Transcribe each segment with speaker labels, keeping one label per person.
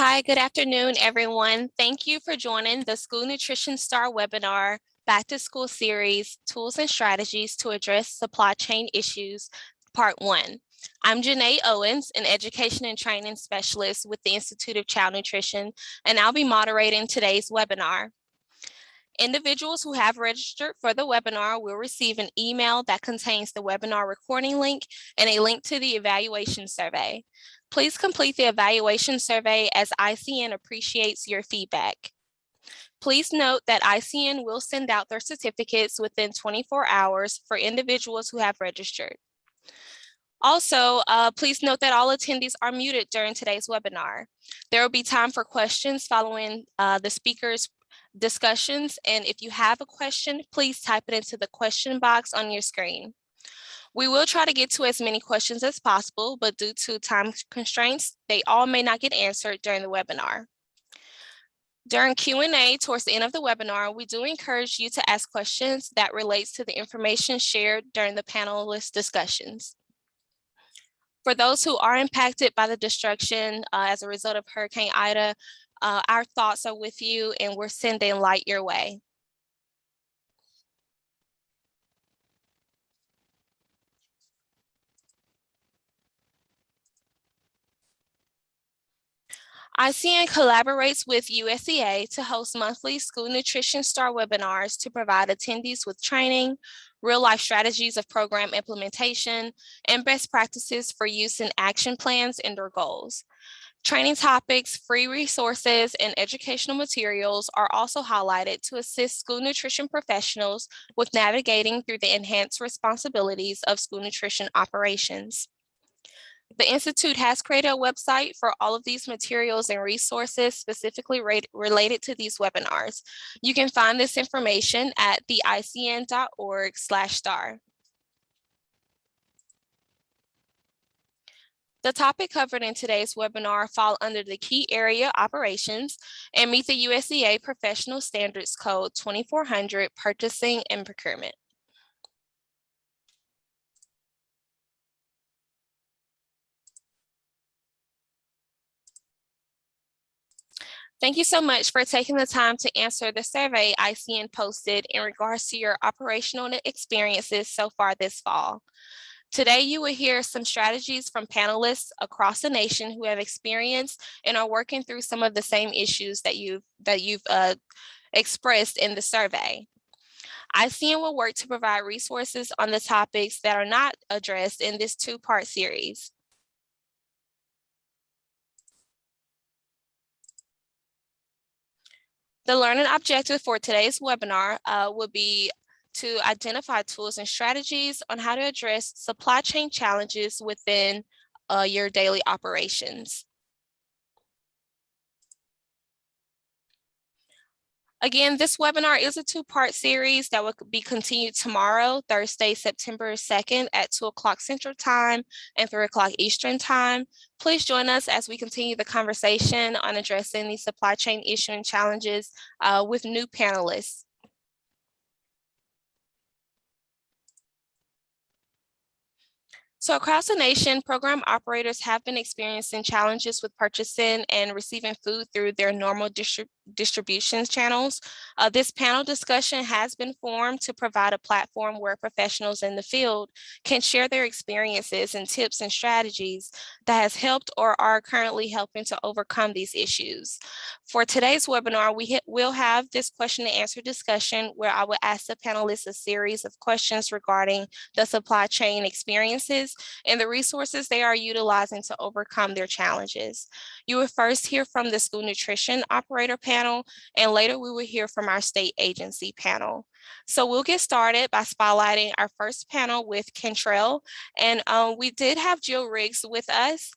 Speaker 1: Hi, good afternoon, everyone. Thank you for joining the School Nutrition Star webinar, Back to School Series, Tools and Strategies to Address Supply Chain Issues, Part 1. I'm Janae Owens, an Education and Training Specialist with the Institute of Child Nutrition, and I'll be moderating today's webinar. Individuals who have registered for the webinar will receive an email that contains the webinar recording link and a link to the evaluation survey. Please complete the evaluation survey as ICN appreciates your feedback. Please note that ICN will send out their certificates within 24 hours for individuals who have registered. Also, please note that all attendees are muted during today's webinar. There will be time for questions following the speakers' discussions, and if you have a question, please type it into the question box on your screen. We will try to get to as many questions as possible, but due to time constraints, they all may not get answered during the webinar. During Q&A towards the end of the webinar, we do encourage you to ask questions that relates to the information shared during the panelist discussions. For those who are impacted by the destruction as a result of Hurricane Ida, our thoughts are with you and we're sending light your way. ICN collaborates with USEA to host monthly School Nutrition Star webinars to provide attendees with training, real-life strategies of program implementation, and best practices for use in action plans and their goals. Training topics, free resources, and educational materials are also highlighted to assist school nutrition professionals with navigating through the enhanced responsibilities of school nutrition operations. The Institute has created a website for all of these materials and resources specifically related to these webinars. You can find this information at theicn.org/star. The topic covered in today's webinar fall under the key area operations and meet the USEA Professional Standards Code 2400 Purchasing and Procurement. Thank you so much for taking the time to answer the survey ICN posted in regards to your operational experiences so far this fall. Today, you will hear some strategies from panelists across the nation who have experienced and are working through some of the same issues that you've expressed in the survey. ICN will work to provide resources on the topics that are not addressed in this two-part series. The learning objective for today's webinar will be to identify tools and strategies on how to address supply chain challenges within your daily operations. Again, this webinar is a two-part series that will be continued tomorrow, Thursday, September 2nd at 2 o'clock Central Time and 3 o'clock Eastern Time. Please join us as we continue the conversation on addressing the supply chain issue and challenges with new panelists. So across the nation, program operators have been experiencing challenges with purchasing and receiving food through their normal distribution channels. This panel discussion has been formed to provide a platform where professionals in the field can share their experiences and tips and strategies that has helped or are currently helping to overcome these issues. For today's webinar, we'll have this question and answer discussion where I will ask the panelists a series of questions regarding the supply chain experiences and the resources they are utilizing to overcome their challenges. You will first hear from the school nutrition operator panel, and later we will hear from our state agency panel. So we'll get started by spotlighting our first panel with Kentrell, and we did have Jill Riggs with us.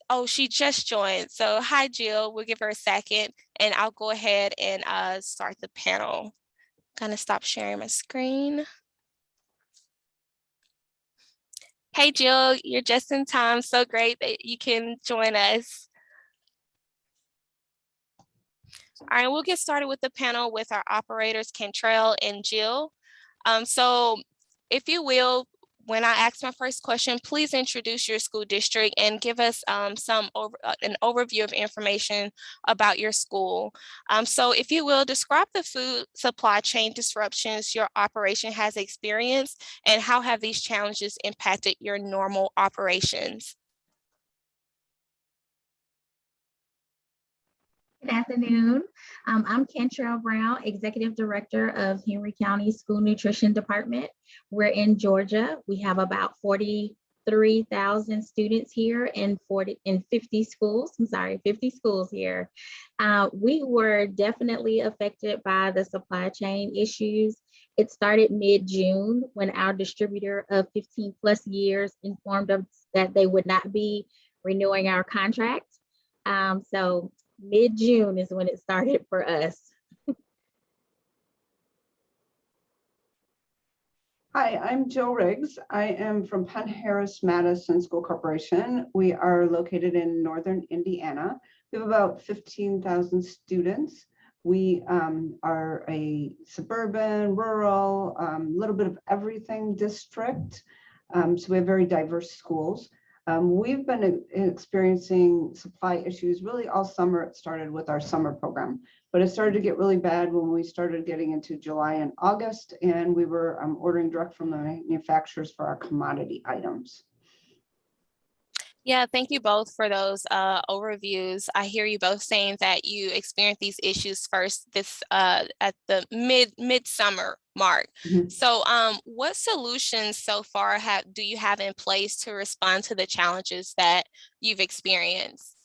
Speaker 1: Oh, she just joined. So hi, Jill. We'll give her a second, and I'll go ahead and start the panel. Gonna stop sharing my screen. Hey, Jill, you're just in time. So great that you can join us. All right, we'll get started with the panel with our operators, Kentrell and Jill. So if you will, when I ask my first question, please introduce your school district and give us an overview of information about your school. So if you will, describe the food supply chain disruptions your operation has experienced and how have these challenges impacted your normal operations?
Speaker 2: Good afternoon. I'm Cantrell Brown, Executive Director of Henry County School Nutrition Department. We're in Georgia. We have about 43,000 students here in 50 schools. 50 schools here. We were definitely affected by the supply chain issues. It started mid-June when our distributor of 15 plus years informed us that they would not be renewing our contract. So mid-June is when it started for us.
Speaker 3: Hi, I'm Jill Riggs. I am from Penn Harris Madison School Corporation. We are located in northern Indiana. We have about 15,000 students. We are a suburban, rural, little bit of everything district. So we have very diverse schools. We've been experiencing supply issues really all summer. It started with our summer program, but it started to get really bad when we started getting into July and August, and we were ordering direct from the manufacturers for our commodity items.
Speaker 1: Yeah, thank you both for those overviews. I hear you both saying that you experienced these issues first at the midsummer mark.
Speaker 3: Mm-hmm.
Speaker 1: So what solutions so far do you have in place to respond to the challenges that you've experienced?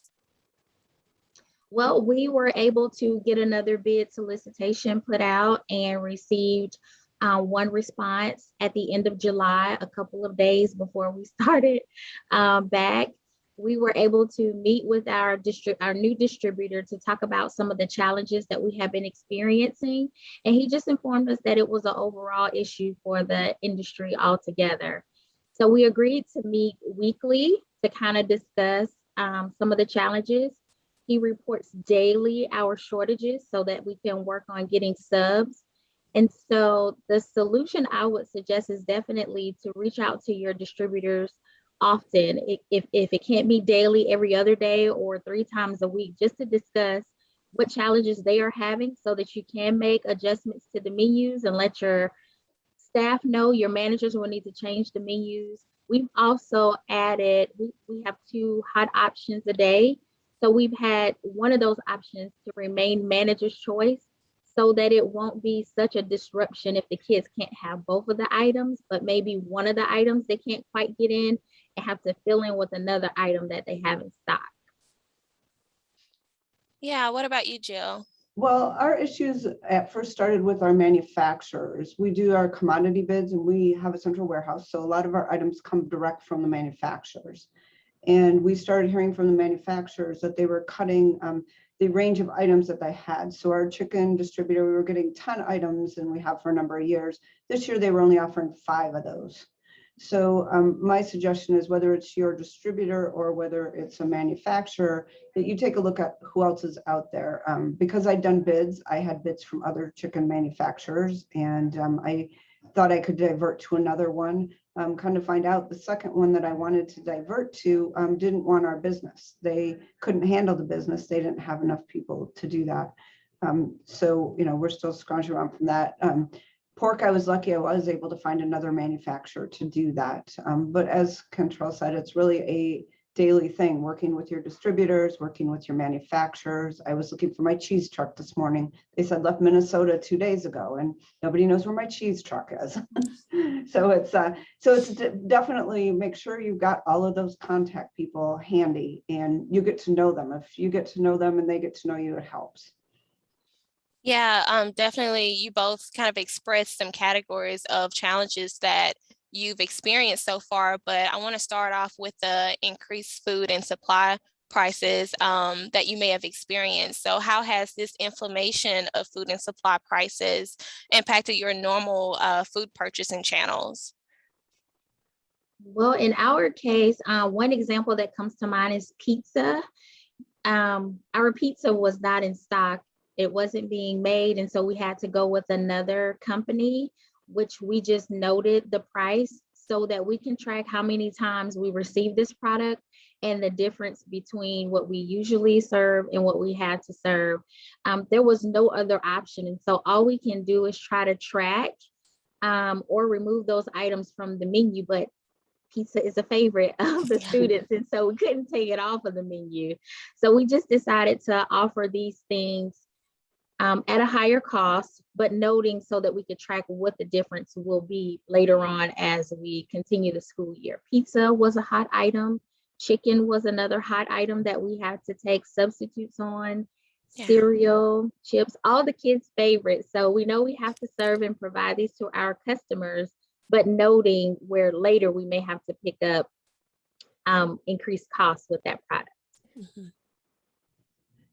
Speaker 2: Well, we were able to get another bid solicitation put out and received one response at the end of July, a couple of days before we started back. We were able to meet with our new distributor to talk about some of the challenges that we have been experiencing. And he just informed us that it was an overall issue for the industry altogether. So we agreed to meet weekly to kind of discuss some of the challenges. He reports daily our shortages so that we can work on getting subs. And so the solution I would suggest is definitely to reach out to your distributors often. If it can't be daily, every other day or 3 times a week, just to discuss what challenges they are having so that you can make adjustments to the menus and let your staff know. Your managers will need to change the menus. We've also added, we have 2 hot options a day. So we've had one of those options to remain manager's choice so that it won't be such a disruption if the kids can't have both of the items, but maybe one of the items they can't quite get in and have to fill in with another item that they have in stock.
Speaker 1: Yeah, what about you, Jill?
Speaker 3: Well, our issues at first started with our manufacturers. We do our commodity bids and we have a central warehouse. So a lot of our items come direct from the manufacturers. And we started hearing from the manufacturers that they were cutting the range of items that they had. So our chicken distributor, we were getting 10 items and we have for a number of years. This year, they were only offering 5 of those. So my suggestion is whether it's your distributor or whether it's a manufacturer, that you take a look at who else is out there. Because I'd done bids, I had bids from other chicken manufacturers, and I thought I could divert to another one. Kind of find out the second one that I wanted to divert to didn't want our business. They couldn't handle the business. They didn't have enough people to do that. So, you know, we're still scrounging around from that. Pork, I was lucky I was able to find another manufacturer to do that. But as Cantrell said, it's really a daily thing, working with your distributors, working with your manufacturers. I was looking for my cheese truck this morning. They said left Minnesota 2 days ago, and nobody knows where my cheese truck is. So it's definitely make sure you've got all of those contact people handy and you get to know them. If you get to know them and they get to know you, it helps.
Speaker 1: Yeah, definitely. You both kind of expressed some categories of challenges that you've experienced so far, but I want to start off with the increased food and supply prices that you may have experienced. So how has this inflation of food and supply prices impacted your normal food purchasing channels?
Speaker 2: Well, in our case, one example that comes to mind is pizza. Our pizza was not in stock. It wasn't being made. And so we had to go with another company, which we just noted the price. so that we can track how many times we receive this product and the difference between what we usually serve and what we had to serve. There was no other option. And so all we can do is try to track or remove those items from the menu. But pizza is a favorite of the students, and so we couldn't take it off of the menu. So we just decided to offer these things at a higher cost, but noting so that we could track what the difference will be later on as we continue the school year. Pizza was a hot item. Chicken was another hot item that we had to take substitutes on. Cereal, chips, all the kids' favorites. So we know we have to serve and provide these to our customers, but noting where later we may have to pick up increased costs with that product.
Speaker 1: Mm-hmm.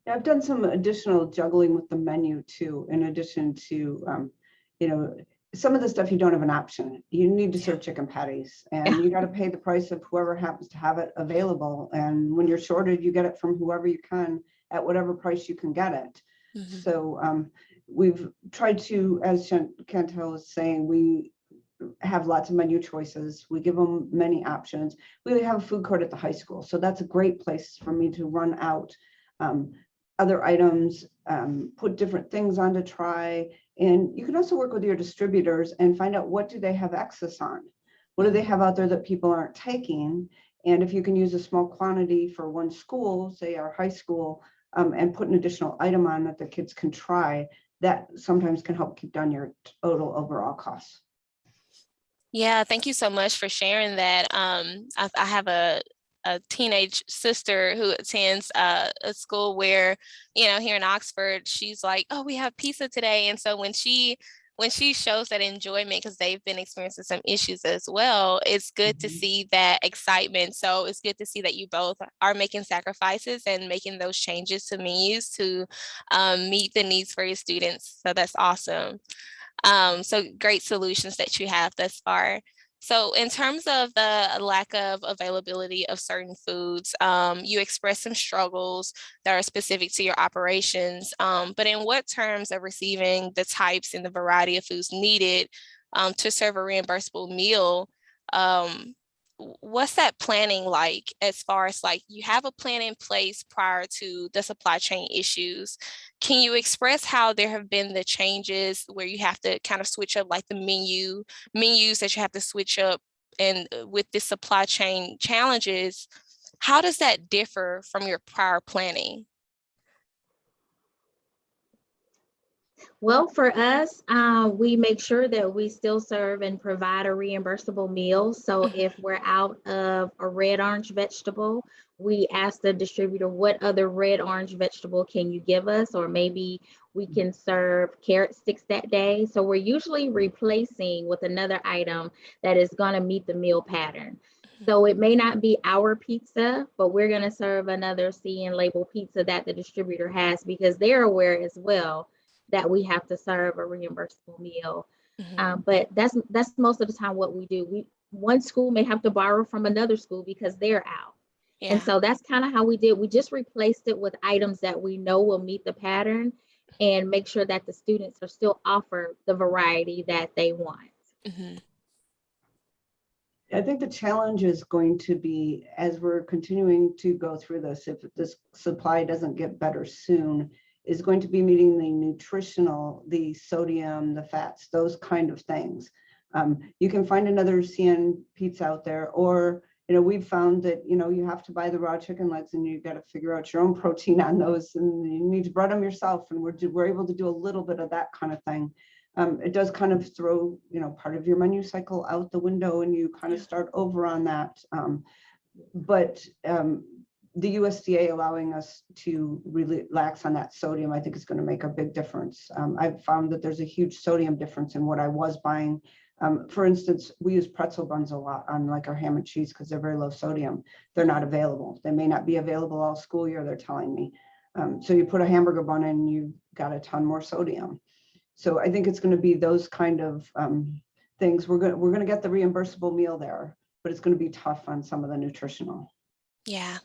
Speaker 3: Yeah, I've done some additional juggling with the menu too, in addition to, some of the stuff you don't have an option. You need to serve chicken patties, and you got to pay the price of whoever happens to have it available. And when you're shorted, you get it from whoever you can at whatever price you can get it. Mm-hmm. So we've tried to, as Chantel was saying, we have lots of menu choices. We give them many options. We have a food court at the high school, so that's a great place for me to run out other items, put different things on to try. And you can also work with your distributors and find out what do they have excess on? What do they have out there that people aren't taking? And if you can use a small quantity for one school, say our high school, and put an additional item on that the kids can try, that sometimes can help keep down your total overall costs.
Speaker 1: Yeah, thank you so much for sharing that. I have a teenage sister who attends a school where, here in Oxford, she's like, oh, we have pizza today. And so when she shows that enjoyment, because they've been experiencing some issues as well, it's good to see that excitement. So it's good to see that you both are making sacrifices and making those changes to menus to meet the needs for your students. So that's awesome. So great solutions that you have thus far. So in terms of the lack of availability of certain foods, you expressed some struggles that are specific to your operations, but in what terms of receiving the types and the variety of foods needed to serve a reimbursable meal, what's that planning like, as far as like you have a plan in place prior to the supply chain issues? Can you express how there have been the changes where you have to kind of switch up, like the menus that you have to switch up, and with the supply chain challenges, how does that differ from your prior planning?
Speaker 2: Well, for us, we make sure that we still serve and provide a reimbursable meal. So if we're out of a red orange vegetable, we ask the distributor, what other red orange vegetable can you give us? Or maybe we can serve carrot sticks that day. So we're usually replacing with another item that is going to meet the meal pattern. So it may not be our pizza, but we're going to serve another CN label pizza that the distributor has, because they're aware as well that we have to serve a reimbursable meal. But that's most of the time what we do. One school may have to borrow from another school because they're out. Yeah. And so that's kind of how we did. We just replaced it with items that we know will meet the pattern and make sure that the students are still offered the variety that they want.
Speaker 3: I think the challenge is going to be, as we're continuing to go through this, if this supply doesn't get better soon, is going to be meeting the nutritional, the sodium, the fats, those kind of things. You can find another CN pizza out there, or we've found that you have to buy the raw chicken legs, and you've got to figure out your own protein on those, and you need to bread them yourself. And we're able to do a little bit of that kind of thing. It does kind of throw part of your menu cycle out the window, and you kind of start over on that. But the USDA allowing us to relax on that sodium, I think, is going to make a big difference. I've found that there's a huge sodium difference in what I was buying. For instance, we use pretzel buns a lot on like our ham and cheese because they're very low sodium. They're not available. They may not be available all school year, they're telling me. So you put a hamburger bun in, you've got a ton more sodium. So I think it's going to be those kind of things. We're going to get the reimbursable meal there, but it's going to be tough on some of the nutritional.
Speaker 1: Yeah.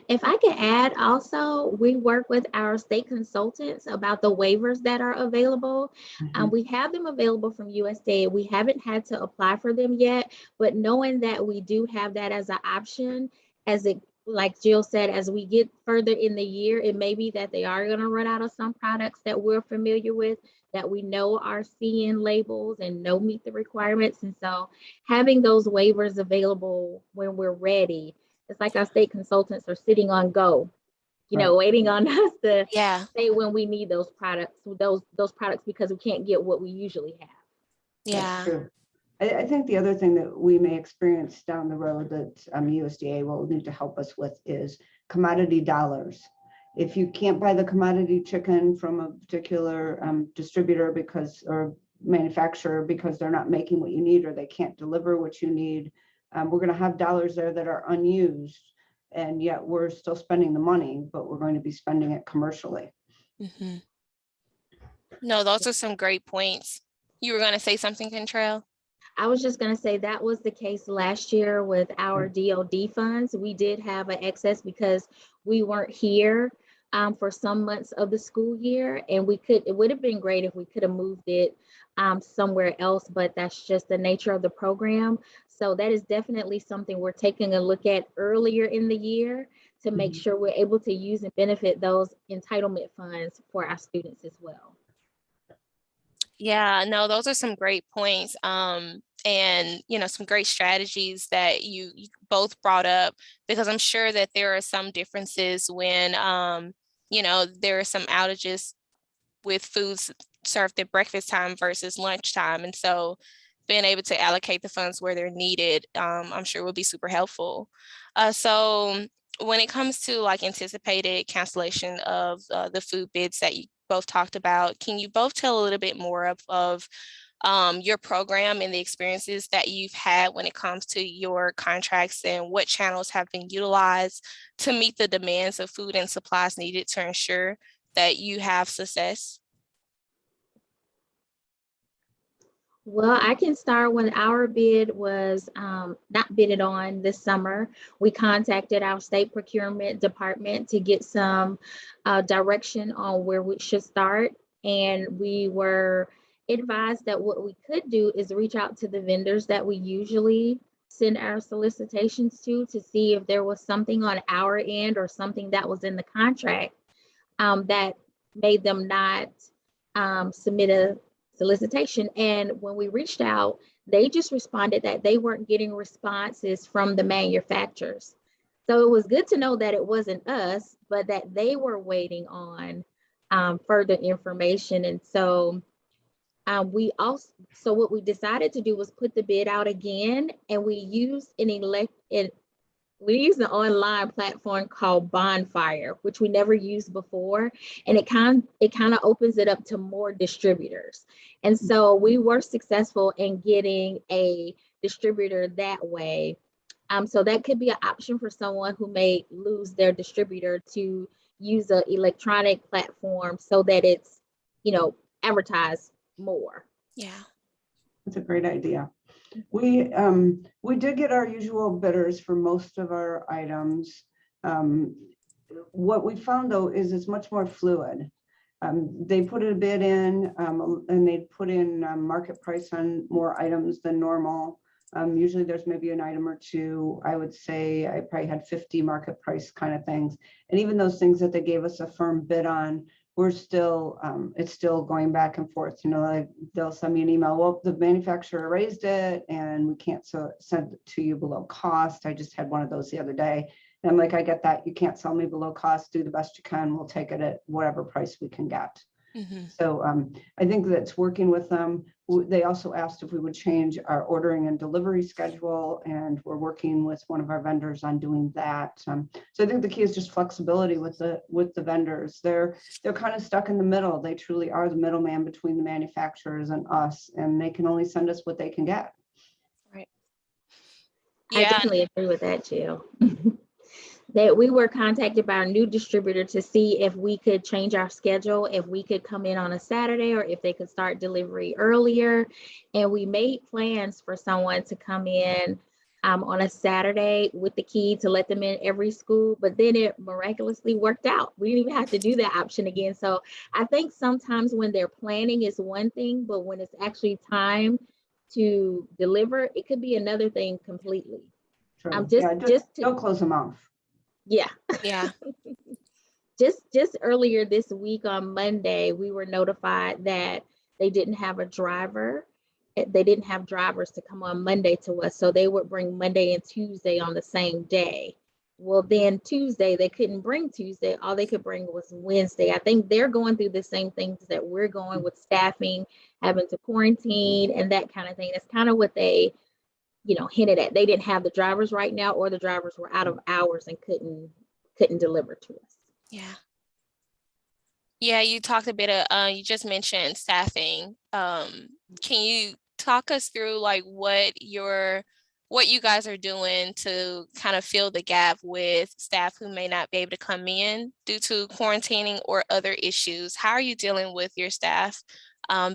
Speaker 2: If I could add also, we work with our state consultants about the waivers that are available.
Speaker 3: Mhm.
Speaker 2: We have them available from USDA. We haven't had to apply for them yet, but knowing that we do have that as an option, as it, like Jill said, as we get further in the year, it may be that they are going to run out of some products that we're familiar with, that we know are CN labels and know meet the requirements. And so having those waivers available when we're ready, it's like our state consultants are sitting on go,
Speaker 3: Right.
Speaker 2: waiting on us to
Speaker 1: Yeah,
Speaker 2: say when we need those products, those products because we can't get what we usually have.
Speaker 3: That's
Speaker 1: yeah,
Speaker 3: true. I think the other thing that we may experience down the road that USDA will need to help us with is commodity dollars. If you can't buy the commodity chicken from a particular distributor or manufacturer because they're not making what you need or they can't deliver what you need, we're going to have dollars there that are unused, and yet we're still spending the money, but we're going to be spending it commercially.
Speaker 1: hmm. No, those are some great points. You were going to say something, Contrell?
Speaker 2: I was just going to say that was the case last year with our DOD funds. We did have an excess because we weren't here for some months of the school year, and it would have been great if we could have moved it somewhere else, but that's just the nature of the program. So that is definitely something we're taking a look at earlier in the year to make
Speaker 3: Mhm.
Speaker 2: sure we're able to use and benefit those entitlement funds for our students as well.
Speaker 1: Yeah, no, those are some great points. And some great strategies that you both brought up, because I'm sure that there are some differences when there are some outages with foods served at breakfast time versus lunchtime. And so being able to allocate the funds where they're needed, I'm sure will be super helpful. So when it comes to like anticipated cancellation of the food bids that you both talked about, can you both tell a little bit more of your program and the experiences that you've had when it comes to your contracts and what channels have been utilized to meet the demands of food and supplies needed to ensure that you have success?
Speaker 2: Well, I can start when our bid was not bidded on this summer. We contacted our state procurement department to get some direction on where we should start. And we were advised that what we could do is reach out to the vendors that we usually send our solicitations to see if there was something on our end or something that was in the contract that made them not submit a solicitation. And when we reached out, they just responded that they weren't getting responses from the manufacturers. So it was good to know that it wasn't us, but that they were waiting on further information. And so what we decided to do was put the bid out again, and we use an online platform called Bonfire, which we never used before, and it kind of opens it up to more distributors. And so we were successful in getting a distributor that way. So that could be an option for someone who may lose their distributor to use an electronic platform so that it's, advertised more.
Speaker 1: Yeah.
Speaker 3: That's a great idea. We did get our usual bidders for most of our items. What we found though is it's much more fluid. They put a bid in and they put in market price on more items than normal. Usually there's maybe an item or two. I would say I probably had 50 market price kind of things. And even those things that they gave us a firm bid on, it's still going back and forth. Like they'll send me an email, well, the manufacturer raised it and we can't send it to you below cost. I just had one of those the other day. And I'm like, I get that. You can't sell me below cost. Do the best you can. We'll take it at whatever price we can get.
Speaker 1: Mm-hmm.
Speaker 3: So I think that's working with them. They also asked if we would change our ordering and delivery schedule, and we're working with one of our vendors on doing that. So I think the key is just flexibility with the vendors. They're kind of stuck in the middle. They truly are the middleman between the manufacturers and us, and they can only send us what they can get.
Speaker 1: Right.
Speaker 2: I
Speaker 1: Yeah.
Speaker 2: definitely agree with that, Jill. That we were contacted by a new distributor to see if we could change our schedule, if we could come in on a Saturday or if they could start delivery earlier. And we made plans for someone to come in on a Saturday with the key to let them in every school, but then it miraculously worked out. We didn't even have to do that option again. So I think sometimes when they're planning is one thing, but when it's actually time to deliver, it could be another thing completely.
Speaker 3: True.
Speaker 2: Just
Speaker 3: Yeah,
Speaker 2: just to
Speaker 3: don't close them off.
Speaker 2: yeah.
Speaker 1: Yeah.
Speaker 2: Just earlier this week on Monday, we were notified that they didn't have a driver. They didn't have drivers to come on Monday to us, so they would bring Monday and Tuesday on the same day. Well, then Tuesday, they couldn't bring Tuesday. All they could bring was Wednesday. I think they're going through the same things that we're going with staffing, having to quarantine and that kind of thing. That's kind of what they, hinted at. They didn't have the drivers right now, or the drivers were out of hours and couldn't deliver to us.
Speaker 1: Yeah. Yeah, you talked a bit of, you just mentioned staffing. Can you talk us through like what you guys are doing to kind of fill the gap with staff who may not be able to come in due to quarantining or other issues? How are you dealing with your staff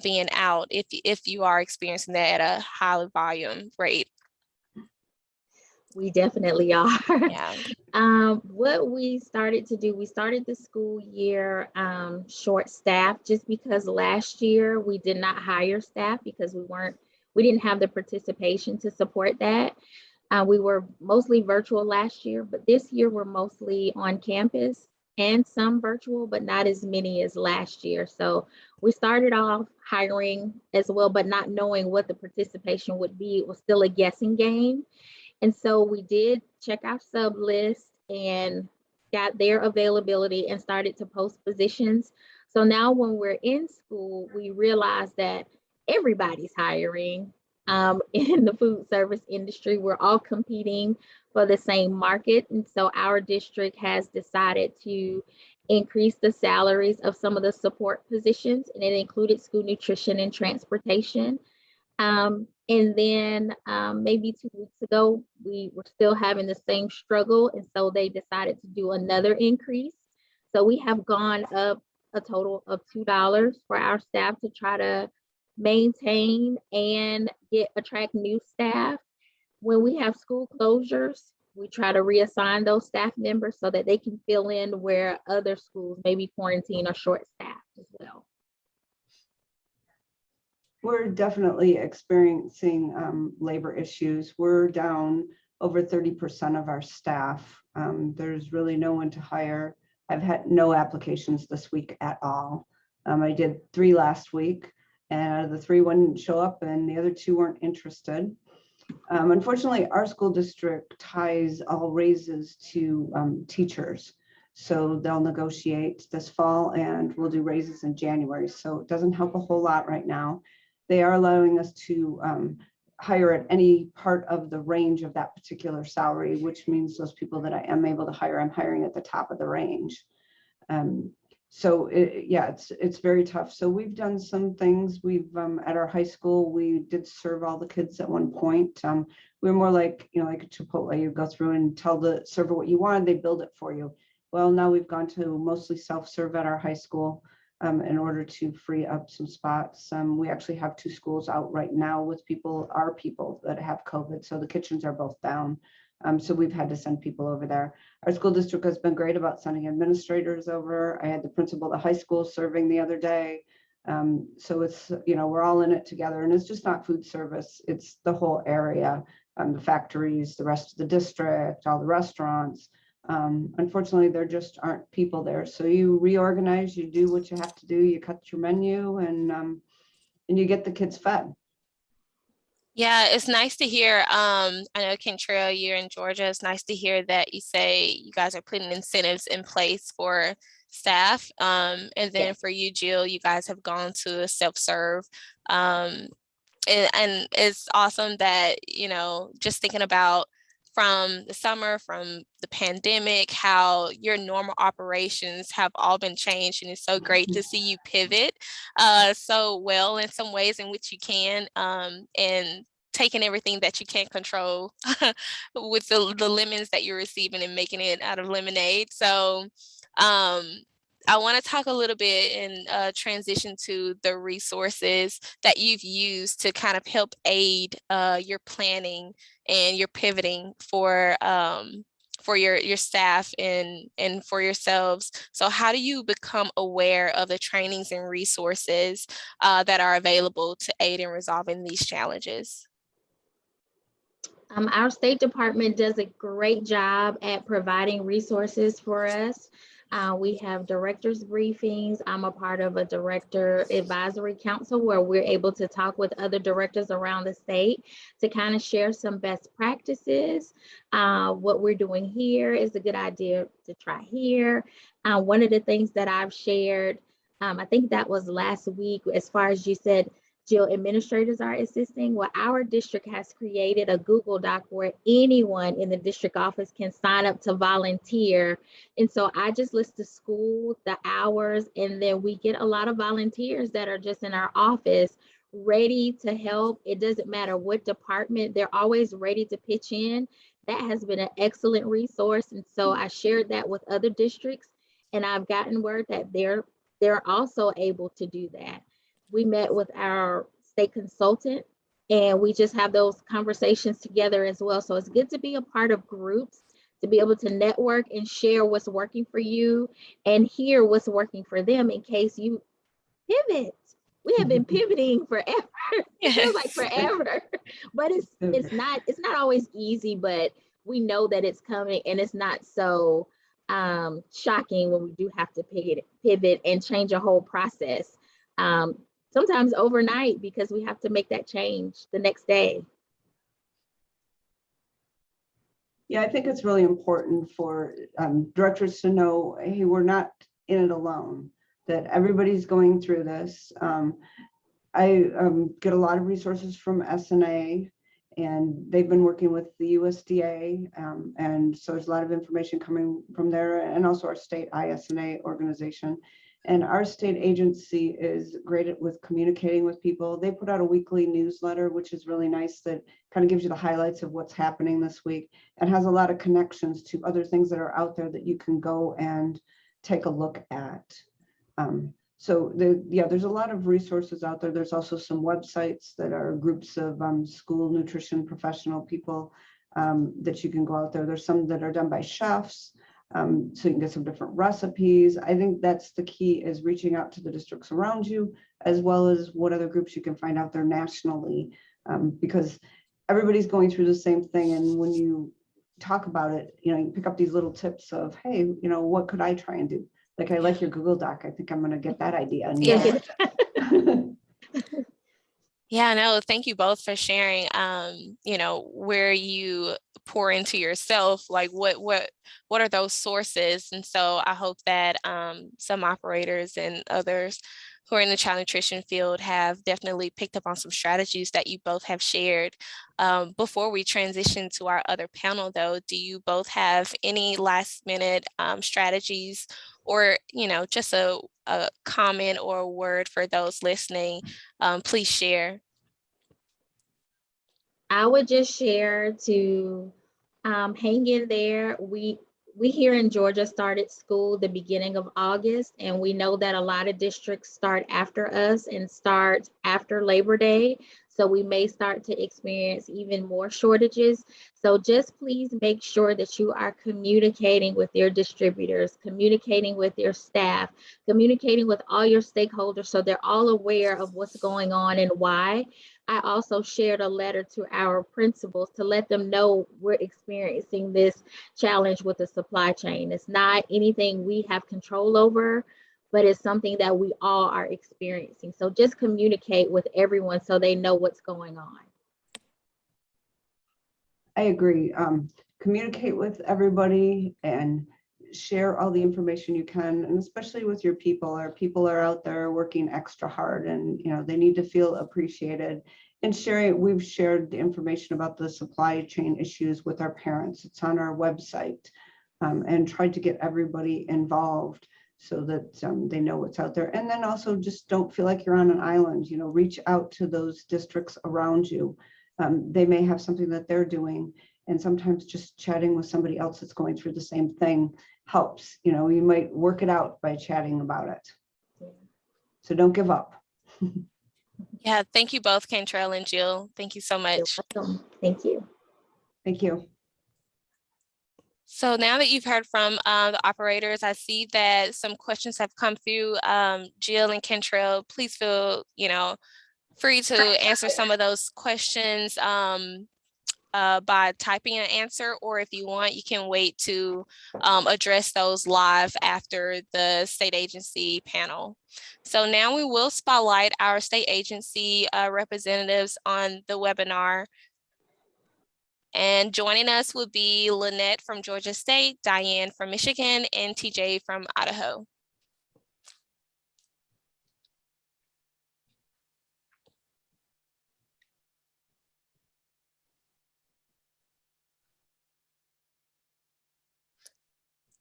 Speaker 1: being out if you are experiencing that at a high volume rate?
Speaker 2: We definitely are.
Speaker 1: Yeah.
Speaker 2: What we started to do, we started the school year short staffed just because last year we did not hire staff because we didn't have the participation to support that. We were mostly virtual last year, but this year we're mostly on campus and some virtual, but not as many as last year. So we started off hiring as well, but not knowing what the participation would be. It was still a guessing game. And so we did check our sub list and got their availability and started to post positions. So now when we're in school, we realize that everybody's hiring in the food service industry. We're all competing for the same market. And so our district has decided to increase the salaries of some of the support positions, and it included school nutrition and transportation. And then maybe 2 weeks ago, we were still having the same struggle. And so they decided to do another increase. So we have gone up a total of $2 for our staff to try to maintain and attract new staff. When we have school closures, we try to reassign those staff members so that they can fill in where other schools may be quarantined or short staffed as well.
Speaker 3: We're definitely experiencing labor issues. We're down over 30% of our staff. There's really no one to hire. I've had no applications this week at all. I did 3 last week, and out of the 3, 1 didn't show up, and the other 2 weren't interested. Unfortunately, our school district ties all raises to teachers. So they'll negotiate this fall and we'll do raises in January. So it doesn't help a whole lot right now. They are allowing us to hire at any part of the range of that particular salary, which means those people that I am able to hire, I'm hiring at the top of the range. So it's very tough. So we've done some things. We've at our high school, we did serve all the kids at one point. We're more like, like a Chipotle. You go through and tell the server what you want, they build it for you. Well, now we've gone to mostly self-serve at our high school in order to free up some spots. We actually have 2 schools out right now with our people that have COVID. So the kitchens are both down. So we've had to send people over there. Our school district has been great about sending administrators over. I had the principal of the high school serving the other day. So it's, we're all in it together, and it's just not food service. It's the whole area, the factories, the rest of the district, all the restaurants. Unfortunately, there just aren't people there. So you reorganize, you do what you have to do, you cut your menu, and you get the kids fed.
Speaker 1: Yeah, it's nice to hear. I know Kentrail, you're in Georgia. It's nice to hear that you say you guys are putting incentives in place for staff. And then for you, Jill, you guys have gone to a self-serve. And it's awesome that, just thinking about from the summer, from the pandemic, how your normal operations have all been changed. And it's so great to see you pivot so well in some ways in which you can, and taking everything that you can't control with the lemons that you're receiving and making it out of lemonade. So I want to talk a little bit and transition to the resources that you've used to kind of help aid your planning and your pivoting for your staff and for yourselves. So how do you become aware of the trainings and resources that are available to aid in resolving these challenges?
Speaker 2: Our State Department does a great job at providing resources for us. We have directors briefings. I'm a part of a director advisory council where we're able to talk with other directors around the state to kind of share some best practices. What we're doing here is a good idea to try here. One of the things that I've shared, I think that was last week, as far as you said, Jill, administrators are assisting. Well, our district has created a Google Doc where anyone in the district office can sign up to volunteer. And so I just list the school, the hours, and then we get a lot of volunteers that are just in our office ready to help. It doesn't matter what department, they're always ready to pitch in. That has been an excellent resource. And so I shared that with other districts, and I've gotten word that they're also able to do that. We met with our state consultant and we just have those conversations together as well. So it's good to be a part of groups, to be able to network and share what's working for you and hear what's working for them in case you pivot. We have been pivoting forever. It feels like forever, but it's not always easy, but we know that it's coming and it's not so shocking when we do have to pivot and change a whole process. Sometimes overnight because we have to make that change the next day.
Speaker 3: Yeah, I think it's really important for directors to know, hey, we're not in it alone, that everybody's going through this. I get a lot of resources from SNA, and they've been working with the USDA, and so there's a lot of information coming from there, and also our state ISNA organization. And our state agency is great with communicating with people. They put out a weekly newsletter, which is really nice, that kind of gives you the highlights of what's happening this week and has a lot of connections to other things that are out there that you can go and take a look at. So there's a lot of resources out there. There's also some websites that are groups of school nutrition professional people that you can go out there. There's some that are done by chefs. So you can get some different recipes. I think that's the key, is reaching out to the districts around you, as well as what other groups you can find out there nationally, because everybody's going through the same thing. And when you talk about it, you pick up these little tips of, hey, what could I try and do? Like, I like your Google Doc. I think I'm going to get that idea. And
Speaker 1: yeah. Yeah, no, thank you both for sharing, where you pour into yourself, like what are those sources? And so I hope that some operators and others who are in the child nutrition field have definitely picked up on some strategies that you both have shared. Before we transition to our other panel, though, do you both have any last minute strategies or, just a comment or a word for those listening? Please share.
Speaker 2: I would just share to hang in there. We here in Georgia started school the beginning of August, and we know that a lot of districts start after us and start after Labor Day. So we may start to experience even more shortages. So just please make sure that you are communicating with your distributors, communicating with your staff, communicating with all your stakeholders so they're all aware of what's going on and why. I also shared a letter to our principals to let them know we're experiencing this challenge with the supply chain. It's not anything we have control over, but it's something that we all are experiencing. So just communicate with everyone so they know what's going on.
Speaker 3: I agree. Communicate with everybody and share all the information you can, and especially with your people. Our people are out there working extra hard, and they need to feel appreciated. And we've shared the information about the supply chain issues with our parents. It's on our website, and tried to get everybody involved so that they know what's out there. And then also just don't feel like you're on an island. Reach out to those districts around you. They may have something that they're doing, And sometimes just chatting with somebody else that's going through the same thing helps. You know, you might work it out by chatting about it. So don't give up.
Speaker 1: Yeah, thank you both, Cantrell and Jill. Thank you so
Speaker 2: You're
Speaker 1: much.
Speaker 2: welcome. Thank you.
Speaker 3: Thank you.
Speaker 1: So now that you've heard from the operators, I see that some questions have come through. Jill and Cantrell, please feel, free to answer some of those questions by typing an answer, or if you want, you can wait to address those live after the state agency panel. So now we will spotlight our state agency representatives on the webinar. And joining us will be Lynette from Georgia State, Diane from Michigan, and TJ from Idaho.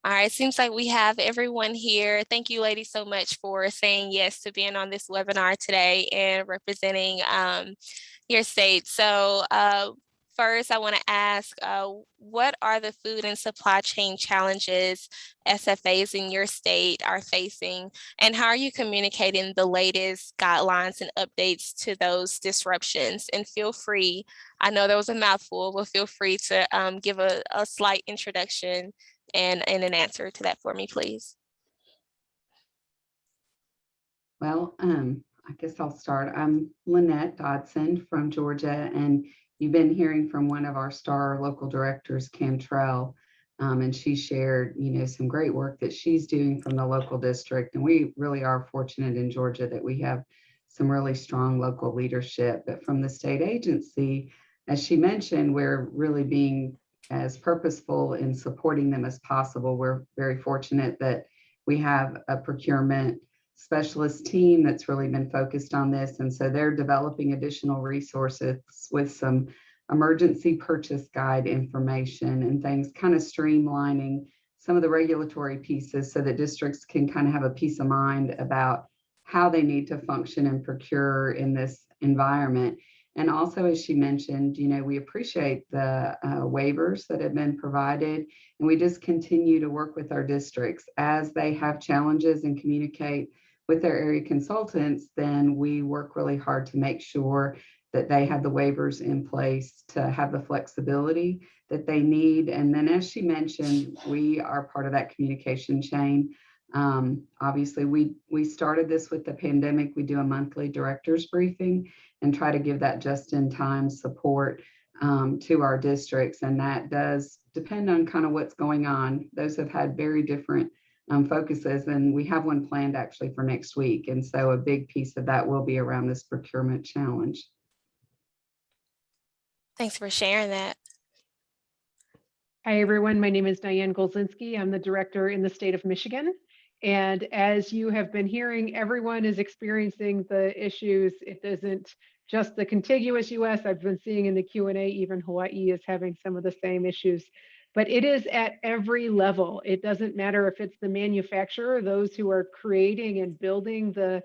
Speaker 1: All right, seems like we have everyone here. Thank you, ladies, so much for saying yes to being on this webinar today and representing your state. So first, I want to ask, what are the food and supply chain challenges SFAs in your state are facing, and how are you communicating the latest guidelines and updates to those disruptions? And feel free, I know there was a mouthful, but feel free to give a slight introduction and an answer to that for me, please.
Speaker 4: Well, I guess I'll start. I'm Lynette Dodson from Georgia, and you've been hearing from one of our STAR local directors, Cantrell, and she shared, some great work that she's doing from the local district. And we really are fortunate in Georgia that we have some really strong local leadership. But from the state agency, as she mentioned, we're really being as purposeful in supporting them as possible. We're very fortunate that we have a procurement specialist team that's really been focused on this. And so they're developing additional resources with some emergency purchase guide information and things, kind of streamlining some of the regulatory pieces so that districts can kind of have a peace of mind about how they need to function and procure in this environment. And also, as she mentioned, we appreciate the waivers that have been provided, and we just continue to work with our districts as they have challenges and communicate with their area consultants. Then we work really hard to make sure that they have the waivers in place to have the flexibility that they need. And then, as she mentioned, we are part of that communication chain. Obviously, we started this with the pandemic. We do a monthly director's briefing and try to give that just-in-time support to our districts. And that does depend on kind of what's going on. Those have had very different focuses, and we have one planned actually for next week. And so a big piece of that will be around this procurement challenge.
Speaker 1: Thanks for sharing that.
Speaker 5: Hi, everyone. My name is Diane Golzinski. I'm the director in the state of Michigan. And as you have been hearing, everyone is experiencing the issues. It isn't just the contiguous US. I've been seeing in the Q&A, even Hawaii is having some of the same issues. But it is at every level. It doesn't matter if it's the manufacturer, those who are creating and building the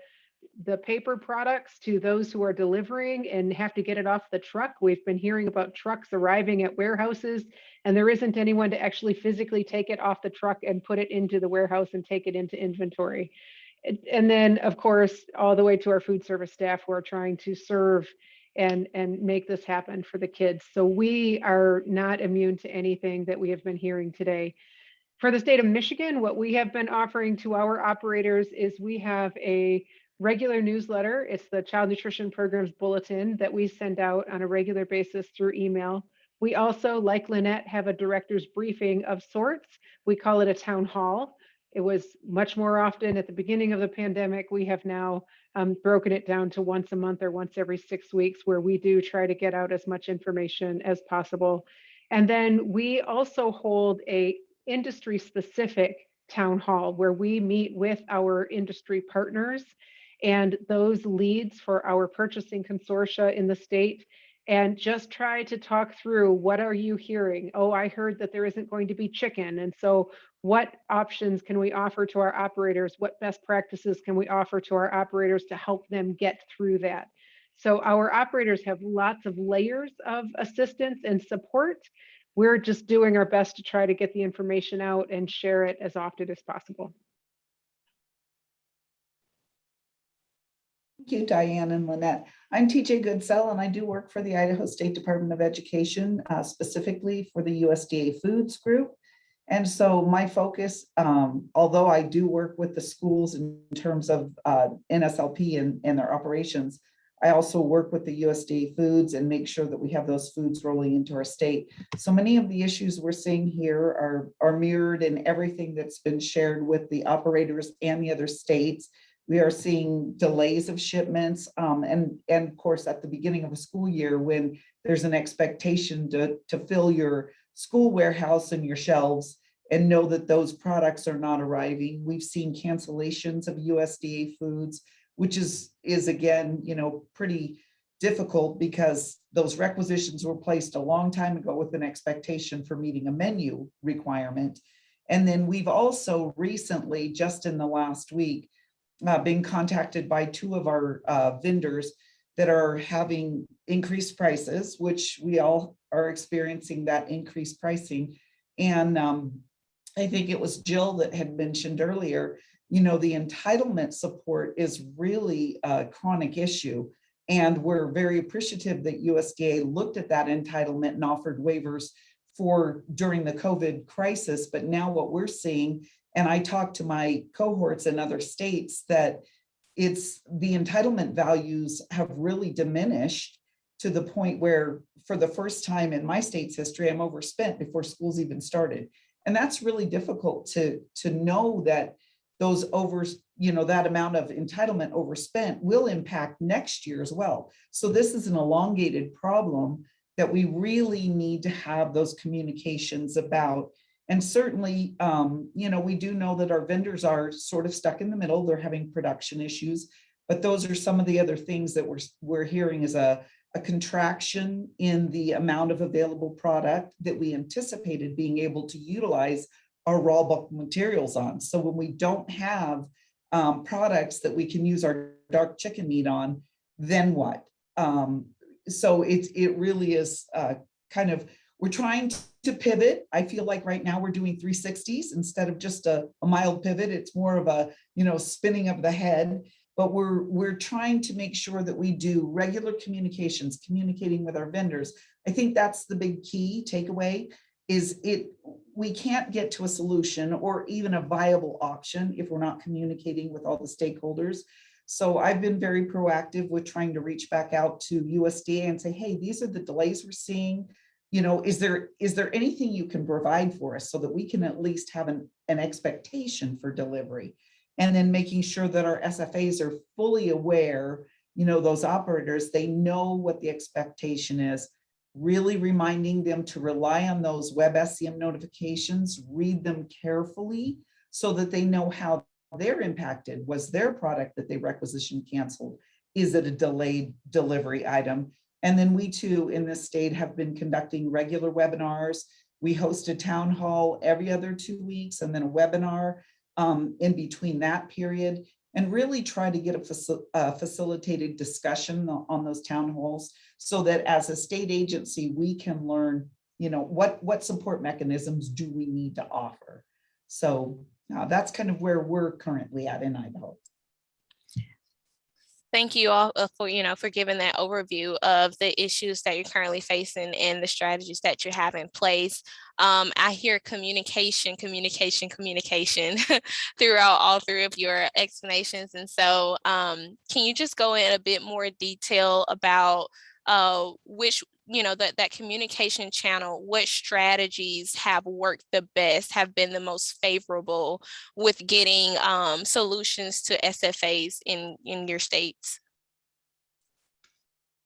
Speaker 5: paper products, to those who are delivering and have to get it off the truck. We've been hearing about trucks arriving at warehouses, and there isn't anyone to actually physically take it off the truck and put it into the warehouse and take it into inventory. And then, of course, all the way to our food service staff who are trying to serve and make this happen for the kids. So we are not immune to anything that we have been hearing today. For the state of Michigan, what we have been offering to our operators is we have a regular newsletter. It's the Child Nutrition Programs Bulletin that we send out on a regular basis through email. We also, like Lynette, have a director's briefing of sorts. We call it a town hall. It was much more often at the beginning of the pandemic. We have now broken it down to once a month or once every 6 weeks, where we do try to get out as much information as possible. And then we also hold a industry specific town hall where we meet with our industry partners and those leads for our purchasing consortia in the state, and just try to talk through, what are you hearing? Oh, I heard that there isn't going to be chicken. And so what options can we offer to our operators? What best practices can we offer to our operators to help them get through that? So our operators have lots of layers of assistance and support, we're just doing our best to try to get the information out and share it as often as possible.
Speaker 6: Thank you, Diane and Lynette. I'm TJ Goodsell, and I do work for the Idaho State Department of Education, specifically for the USDA Foods Group. And so my focus, although I do work with the schools in terms of NSLP and their operations, I also work with the USDA Foods and make sure that we have those foods rolling into our state. So many of the issues we're seeing here are mirrored in everything that's been shared with the operators and the other states. We are seeing delays of shipments, and of course, at the beginning of a school year, when there's an expectation to fill your school warehouse and your shelves and know that those products are not arriving. We've seen cancellations of USDA foods, which is again, pretty difficult because those requisitions were placed a long time ago with an expectation for meeting a menu requirement. And then we've also recently, just in the last week, been contacted by two of our vendors that are having increased prices, which we all are experiencing that increased pricing. And I think it was Jill that had mentioned earlier, the entitlement support is really a chronic issue. And we're very appreciative that USDA looked at that entitlement and offered waivers during the COVID crisis. But now what we're seeing, and I talked to my cohorts in other states, that it's the entitlement values have really diminished to the point where for the first time in my state's history, I'm overspent before school's even started. And that's really difficult to know that those that amount of entitlement overspent will impact next year as well. So this is an elongated problem that we really need to have those communications about. And certainly, we do know that our vendors are sort of stuck in the middle. They're having production issues, but those are some of the other things that we're hearing is a contraction in the amount of available product that we anticipated being able to utilize our raw bulk materials on. So when we don't have products that we can use our dark chicken meat on, then what? So it really is we're trying to pivot. I feel like right now we're doing 360s instead of just a mild pivot. It's more of a, spinning of the head, but we're trying to make sure that we do regular communications, communicating with our vendors. I think that's the big key takeaway is we can't get to a solution or even a viable option if we're not communicating with all the stakeholders. So I've been very proactive with trying to reach back out to USDA and say, hey, these are the delays we're seeing. Is there anything you can provide for us so that we can at least have an expectation for delivery? And then making sure that our SFAs are fully aware, those operators, they know what the expectation is, really reminding them to rely on those web SCM notifications, read them carefully so that they know how they're impacted. Was their product that they requisitioned canceled? Is it a delayed delivery item? And then we too in this state have been conducting regular webinars. We host a town hall every other 2 weeks and then a webinar in between that period, and really try to get a facilitated discussion on those town halls so that as a state agency, we can learn, what support mechanisms do we need to offer. So that's kind of where we're currently at in Idaho.
Speaker 1: Thank you all for giving that overview of the issues that you're currently facing and the strategies that you have in place. I hear communication throughout all three of your explanations. And so can you just go in a bit more detail about which, that communication channel, what strategies have worked the best, have been the most favorable with getting solutions to SFAs in your states?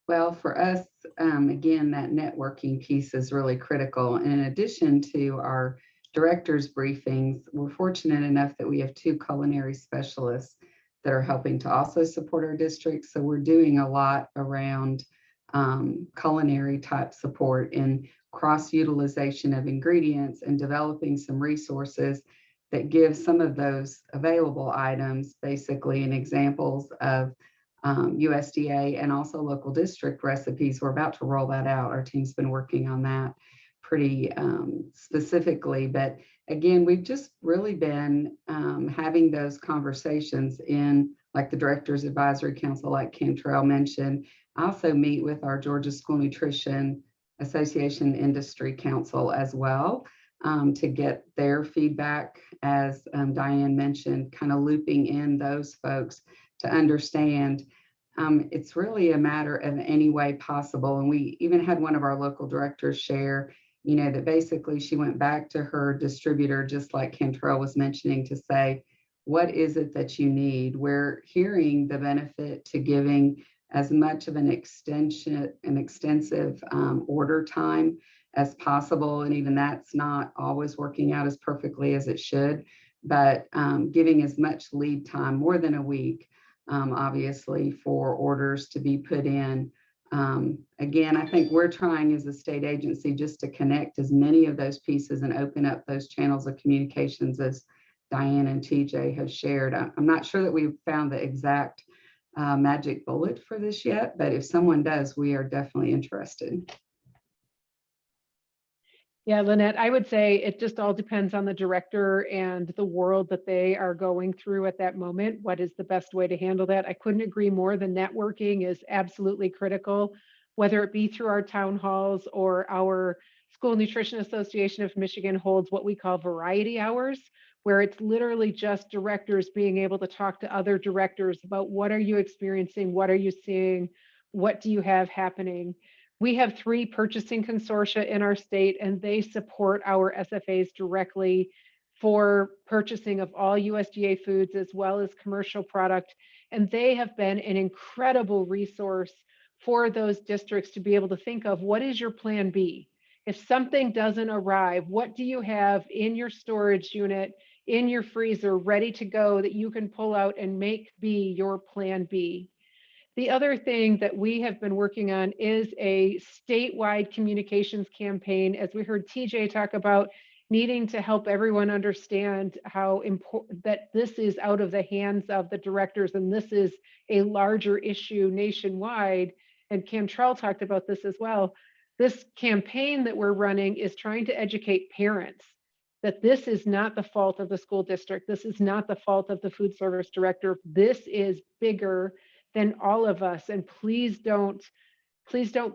Speaker 4: Well, for us, again, that networking piece is really critical. And in addition to our directors' briefings, we're fortunate enough that we have 2 culinary specialists that are helping to also support our district. So we're doing a lot around culinary type support and cross-utilization of ingredients and developing some resources that give some of those available items basically in examples of USDA and also local district recipes. We're about to roll that out. Our team's been working on that pretty specifically. But again, we've just really been having those conversations in, like the Directors Advisory Council, like Cantrell mentioned. I also meet with our Georgia School Nutrition Association Industry Council as well, to get their feedback, as Diane mentioned, kind of looping in those folks to understand. It's really a matter of any way possible. And we even had one of our local directors share, that basically she went back to her distributor, just like Cantrell was mentioning, to say, what is it that you need? We're hearing the benefit to giving as much of an extensive order time as possible. And even that's not always working out as perfectly as it should, but giving as much lead time, more than a week, obviously, for orders to be put in. Again, I think we're trying as a state agency just to connect as many of those pieces and open up those channels of communications as Diane and TJ have shared. I'm not sure that we've found the exact magic bullet for this yet, but if someone does, we are definitely interested.
Speaker 5: Yeah, Lynette, I would say it just all depends on the director and the world that they are going through at that moment. What is the best way to handle that? I couldn't agree more. The networking is absolutely critical, whether it be through our town halls or our School Nutrition Association of Michigan holds what we call variety hours, where it's literally just directors being able to talk to other directors about what are you experiencing, what are you seeing, what do you have happening. We have 3 purchasing consortia in our state, and they support our SFAs directly for purchasing of all USDA foods as well as commercial product. And they have been an incredible resource for those districts to be able to think of, what is your plan B? If something doesn't arrive, what do you have in your storage unit, in your freezer, ready to go that you can pull out and make be your plan B? The other thing that we have been working on is a statewide communications campaign, as we heard TJ talk about needing to help everyone understand how important that this is out of the hands of the directors, and this is a larger issue nationwide. And Cantrell talked about this as well. This campaign that we're running is trying to educate parents that this is not the fault of the school district. This is not the fault of the food service director. This is bigger than all of us. And please don't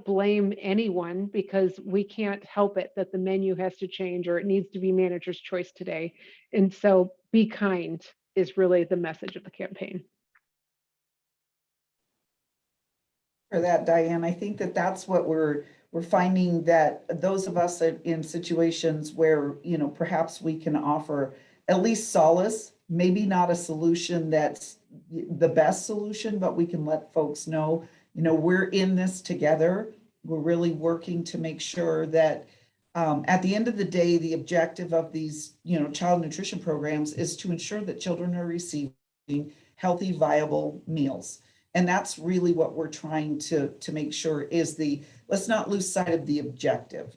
Speaker 5: blame anyone, because we can't help it that the menu has to change or it needs to be manager's choice today. And so be kind is really the message of the campaign.
Speaker 6: For that, Diane, I think that that's what we're finding, that those of us in situations where, perhaps we can offer at least solace, maybe not a solution that's the best solution, but we can let folks know, we're in this together. We're really working to make sure that at the end of the day, the objective of these, child nutrition programs is to ensure that children are receiving healthy, viable meals. And that's really what we're trying to make sure is let's not lose sight of the objective.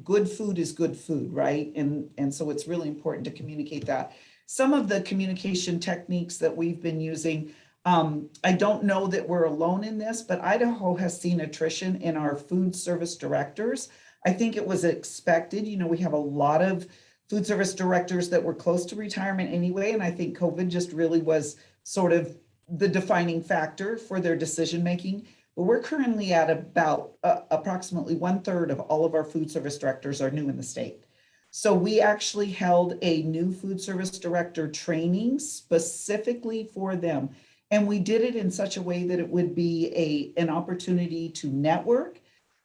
Speaker 6: Good food is good food, right? And so it's really important to communicate that. Some of the communication techniques that we've been using, I don't know that we're alone in this, but Idaho has seen attrition in our food service directors. I think it was expected. We have a lot of food service directors that were close to retirement anyway. And I think COVID just really was sort of the defining factor for their decision making. But we're currently at about approximately 1/3 of all of our food service directors are new in the state. So we actually held a new food service director training specifically for them. And we did it in such a way that it would be an opportunity to network,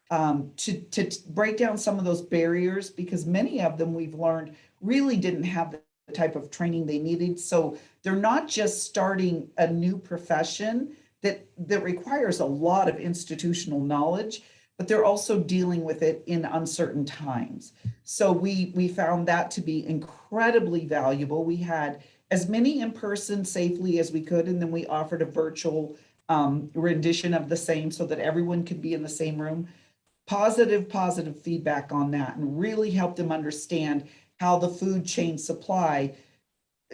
Speaker 6: to break down some of those barriers, because many of them we've learned really didn't have the type of training they needed. So they're not just starting a new profession that requires a lot of institutional knowledge, but they're also dealing with it in uncertain times. So we found that to be incredibly valuable. We had as many in person safely as we could, and then we offered a virtual rendition of the same so that everyone could be in the same room. Positive feedback on that, and really helped them understand how the food chain supply,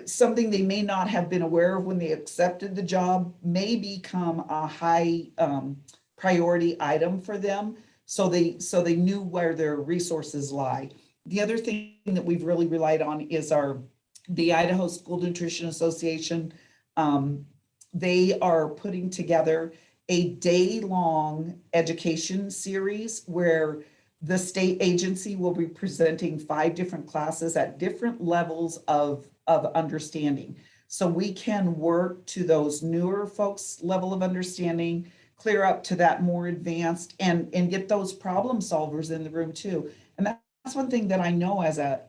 Speaker 6: something they may not have been aware of when they accepted the job, may become a high priority item for them. So they knew where their resources lie. The other thing that we've really relied on is the Idaho School Nutrition Association. They are putting together a day-long education series where the state agency will be presenting 5 different classes at different levels of understanding. So we can work to those newer folks' level of understanding, clear up to that more advanced, and get those problem solvers in the room too. And that's one thing that I know as a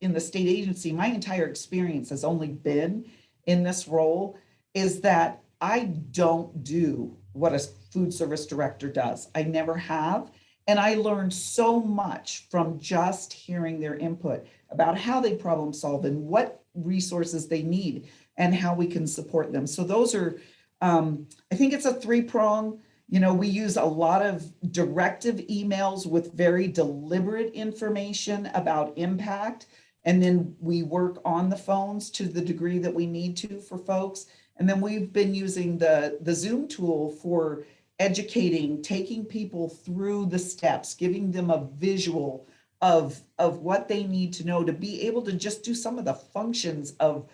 Speaker 6: in the state agency, my entire experience has only been in this role, is that I don't do what a food service director does. I never have. And I learned so much from just hearing their input about how they problem solve and what resources they need and how we can support them. So those are, I think it's a 3-prong. You know, we use a lot of directive emails with very deliberate information about impact. And then we work on the phones to the degree that we need to for folks. And then we've been using the Zoom tool for educating, taking people through the steps, giving them a visual of what they need to know to be able to just do some of the functions of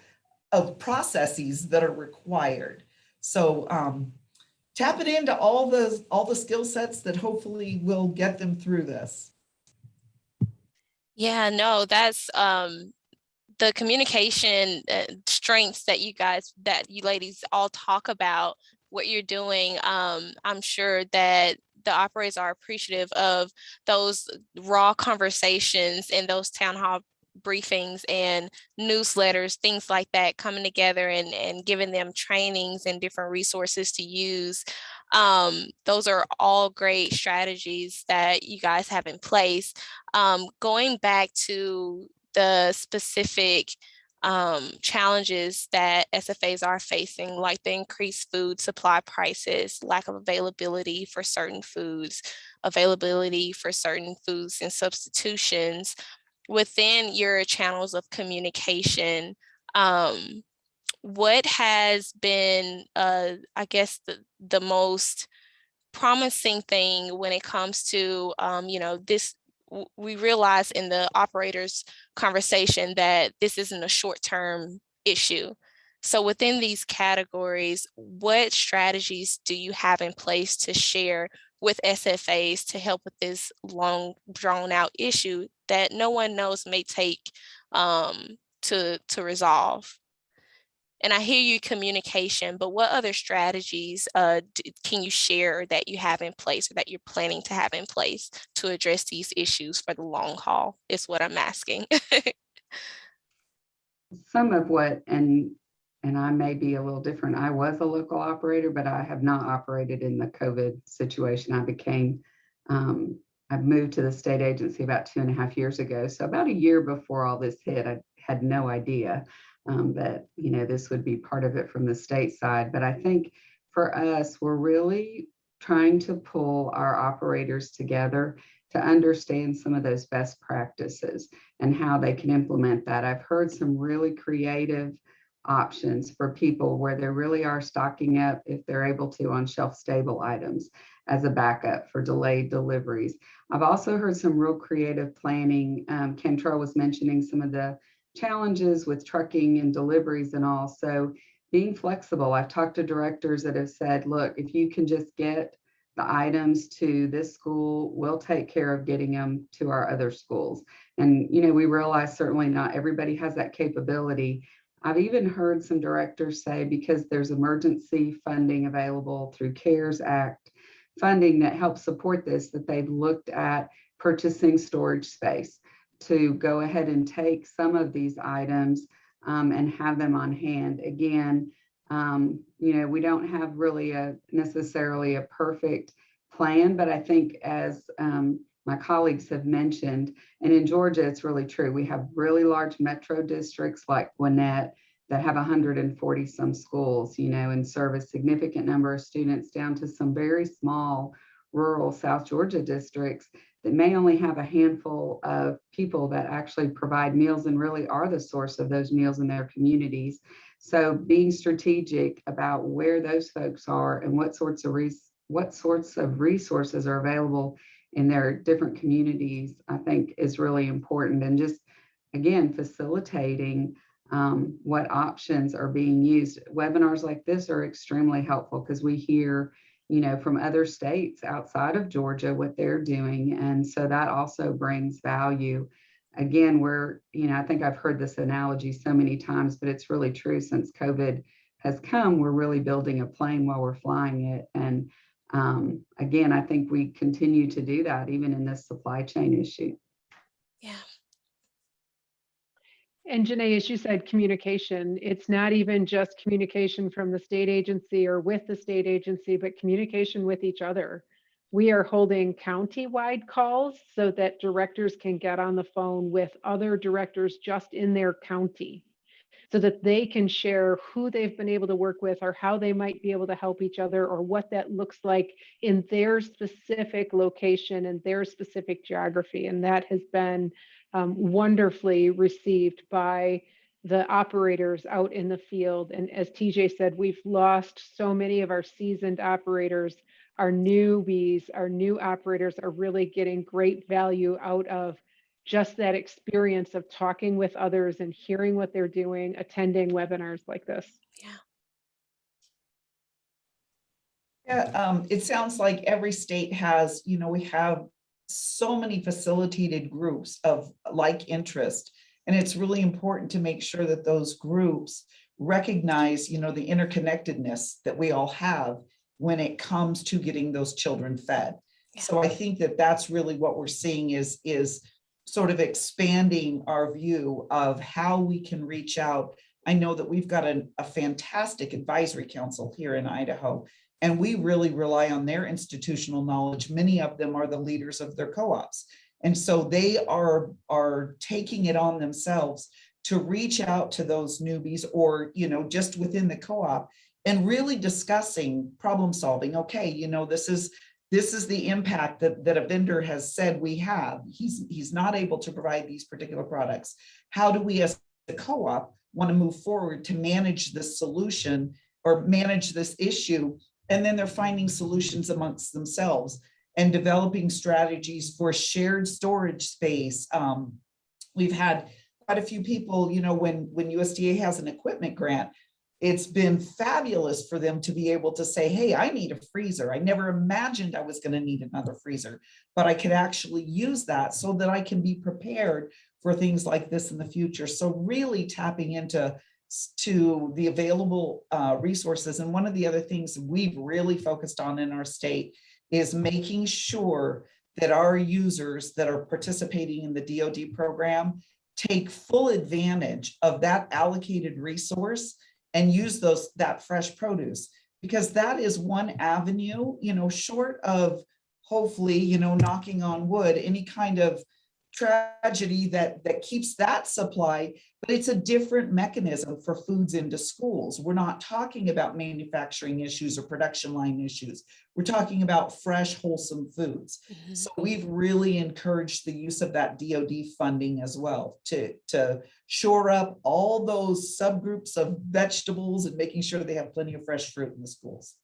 Speaker 6: processes that are required. So tap it into all the skill sets that hopefully will get them through this.
Speaker 1: Yeah, no, that's the communication strengths that you ladies all talk about, what you're doing. I'm sure that the operators are appreciative of those raw conversations and those town hall briefings and newsletters, things like that, coming together and giving them trainings and different resources to use. Those are all great strategies that you guys have in place. Going back to the specific challenges that SFAs are facing, like the increased food supply prices, lack of availability for certain foods, availability for certain foods and substitutions. Within your channels of communication, what has been, I guess, the most promising thing when it comes to, this? We realize in the operators conversation that this isn't a short-term issue. So within these categories, what strategies do you have in place to share with SFAs to help with this long drawn out issue that no one knows may take to resolve? And I hear you communication, but what other strategies can you share that you have in place or that you're planning to have in place to address these issues for the long haul is what I'm asking.
Speaker 4: Some of what, and I may be a little different. I was a local operator, but I have not operated in the COVID situation. I've moved to the state agency about 2.5 years ago. So about a year before all this hit, I had no idea that, this would be part of it from the state side. But I think for us, we're really trying to pull our operators together to understand some of those best practices and how they can implement that. I've heard some really creative options for people where they really are stocking up, if they're able to, on shelf stable items as a backup for delayed deliveries. I've also heard some real creative planning. Kentrell was mentioning some of the challenges with trucking and deliveries and all. So being flexible. I've talked to directors that have said, look, if you can just get the items to this school, we'll take care of getting them to our other schools. And, we realize certainly not everybody has that capability. I've even heard some directors say, because there's emergency funding available through CARES Act funding that helps support this, that they've looked at purchasing storage space to go ahead and take some of these items and have them on hand. Again, we don't have really necessarily a perfect plan, but I think as my colleagues have mentioned, and in Georgia, it's really true. We have really large metro districts like Gwinnett that have 140 some schools, and serve a significant number of students, down to some very small rural South Georgia districts that may only have a handful of people that actually provide meals and really are the source of those meals in their communities. So being strategic about where those folks are and what sorts of resources are available in their different communities, I think is really important. And just, again, facilitating what options are being used. Webinars like this are extremely helpful because we hear, from other states outside of Georgia what they're doing. And so that also brings value. Again, I think I've heard this analogy so many times, but it's really true. Since COVID has come, we're really building a plane while we're flying it. And again, I think we continue to do that even in this supply chain issue.
Speaker 1: Yeah.
Speaker 5: And Janae, as you said, communication, it's not even just communication from the state agency or with the state agency, but communication with each other. We are holding county-wide calls so that directors can get on the phone with other directors just in their county, so that they can share who they've been able to work with or how they might be able to help each other or what that looks like in their specific location and their specific geography. And that has been wonderfully received by the operators out in the field. And as TJ said, we've lost so many of our seasoned operators. Our newbies, our new operators are really getting great value out of just that experience of talking with others and hearing what they're doing, attending webinars like this.
Speaker 1: Yeah.
Speaker 6: Yeah, it sounds like every state has, we have so many facilitated groups of like interest. And it's really important to make sure that those groups recognize, the interconnectedness that we all have when it comes to getting those children fed.
Speaker 1: Yeah.
Speaker 6: So I think that that's really what we're seeing is sort of expanding our view of how we can reach out. I know that we've got a fantastic advisory council here in Idaho, and we really rely on their institutional knowledge. Many of them are the leaders of their co-ops. And so they are taking it on themselves to reach out to those newbies or, just within the co-op and really discussing problem solving. Okay, this is the impact that a vendor has said we have. He's not able to provide these particular products. How do we as a co-op want to move forward to manage this solution or manage this issue? And then they're finding solutions amongst themselves and developing strategies for shared storage space. We've had quite a few people, when USDA has an equipment grant, it's been fabulous for them to be able to say, hey, I need a freezer. I never imagined I was going to need another freezer, but I could actually use that so that I can be prepared for things like this in the future. So really tapping into the available resources. And one of the other things we've really focused on in our state is making sure that our users that are participating in the DoD program take full advantage of that allocated resource and use that fresh produce, because that is one avenue, short of hopefully, knocking on wood, any kind of tragedy that keeps that supply, but it's a different mechanism for foods into schools. We're not talking about manufacturing issues or production line issues. We're talking about fresh, wholesome foods. Mm-hmm. So we've really encouraged the use of that DoD funding as well to shore up all those subgroups of vegetables and making sure they have plenty of fresh fruit in the schools.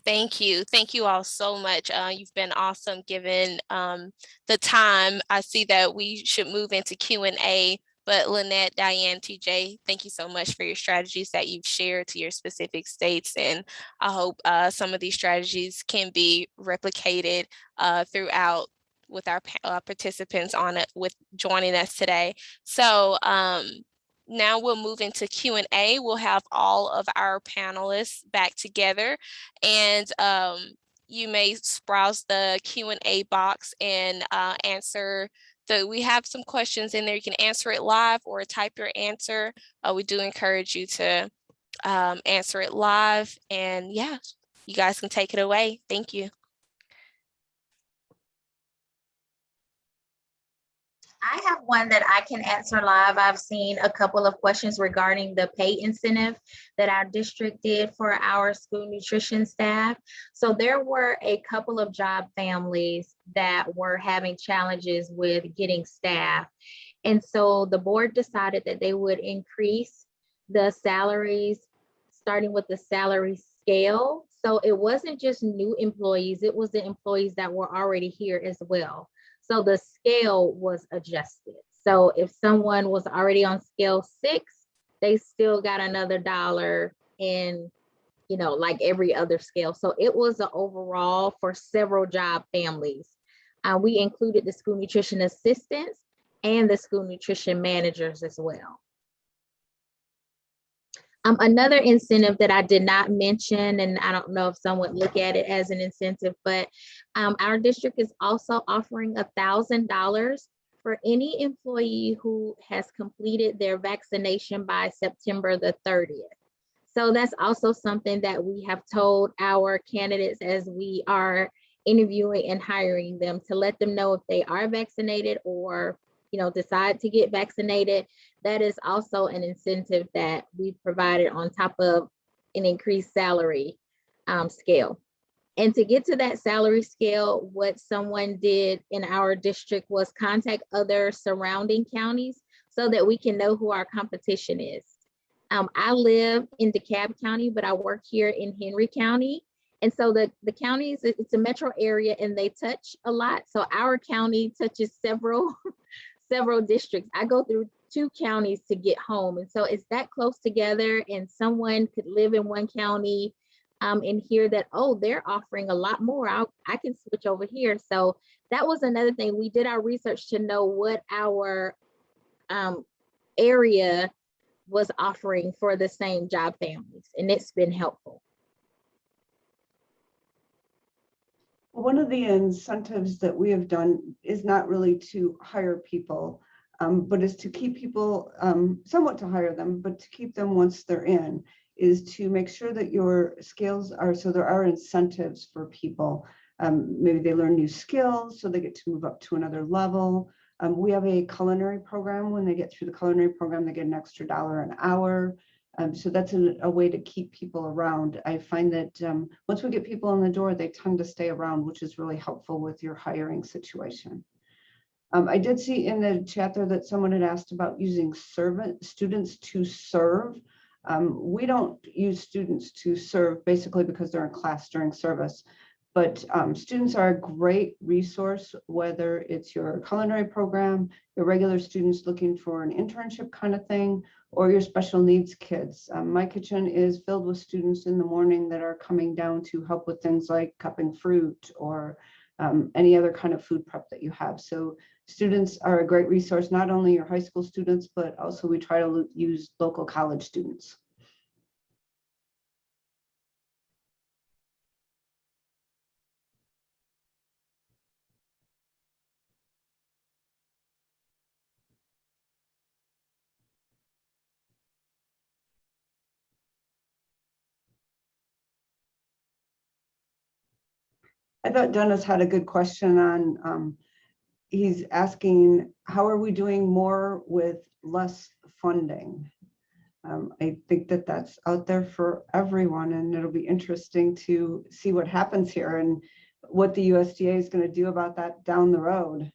Speaker 1: Thank you. Thank you all so much. You've been awesome given the time. I see that we should move into Q&A, but Lynette, Diane, TJ, thank you so much for your strategies that you've shared to your specific states. And I hope some of these strategies can be replicated throughout with our participants on it with joining us today. So now we'll move into Q&A. We'll have all of our panelists back together, and you may browse the Q&A box and answer. We have some questions in there. You can answer it live or type your answer. We do encourage you to answer it live, and yeah, you guys can take it away. Thank you.
Speaker 2: I have one that I can answer live. I've seen a couple of questions regarding the pay incentive that our district did for our school nutrition staff. So there were a couple of job families that were having challenges with getting staff. And so the board decided that they would increase the salaries, starting with the salary scale. So it wasn't just new employees, it was the employees that were already here as well. So the scale was adjusted. So if someone was already on scale 6, they still got another dollar in, like every other scale. So it was an overall for several job families. We included the school nutrition assistants and the school nutrition managers as well. Another incentive that I did not mention, and I don't know if some would look at it as an incentive, but our district is also offering $1,000 for any employee who has completed their vaccination by September the 30th. So that's also something that we have told our candidates as we are interviewing and hiring them, to let them know if they are vaccinated or decide to get vaccinated. That is also an incentive that we provided on top of an increased salary scale. And to get to that salary scale, what someone did in our district was contact other surrounding counties so that we can know who our competition is. I live in DeKalb County, but I work here in Henry County. And so the counties, it's a metro area and they touch a lot. So our county touches several districts. I go through 2 counties to get home. And so it's that close together, and someone could live in one county and hear that, oh, they're offering a lot more. I can switch over here. So that was another thing. We did our research to know what our area was offering for the same job families, and it's been helpful.
Speaker 3: One of the incentives that we have done is not really to hire people, but is to keep people, somewhat to hire them, but to keep them once they're in, is to make sure that your skills are, so there are incentives for people. Maybe they learn new skills, so they get to move up to another level. We have a culinary program. When they get through the culinary program, they get an extra $1 an hour. So that's a way to keep people around. I find that once we get people in the door, they tend to stay around, which is really helpful with your hiring situation. I did see in the chat there that someone had asked about using students to serve. We don't use students to serve basically because they're in class during service. But students are a great resource, whether it's your culinary program, your regular students looking for an internship kind of thing, or your special needs kids. My kitchen is filled with students in the morning that are coming down to help with things like cupping fruit or any other kind of food prep that you have. So students are a great resource, not only your high school students, but also we try to use local college students. I thought Dennis had a good question on, he's asking, how are we doing more with less funding? I think that that's out there for everyone, and it'll be interesting to see what happens here and what the USDA is going to do about that down the road.